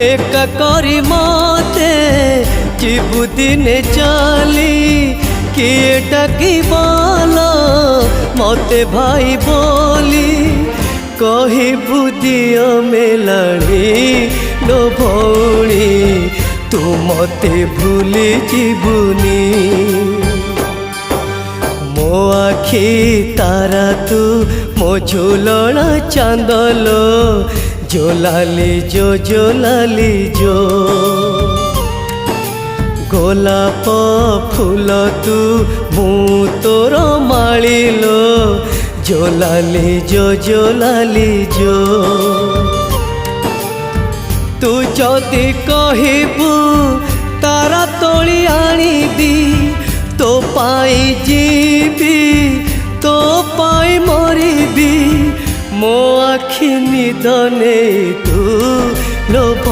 एका करी मते जीवु दिने चाली किए डाकी बाला मते भाई बोली कही बुदिया मेलाणी लो भौणी तू मते भूली जीवुनी मो आखी तारा तू मो झूलना चांदलो जोलाली जो गोलाप फूल तू मु तोर मालिलो जोलाली जो तू जदि कहबू तारा तोली आनिबी तो पाई जीवी तो पाई मरिबी मो आखि निदने तू लोभ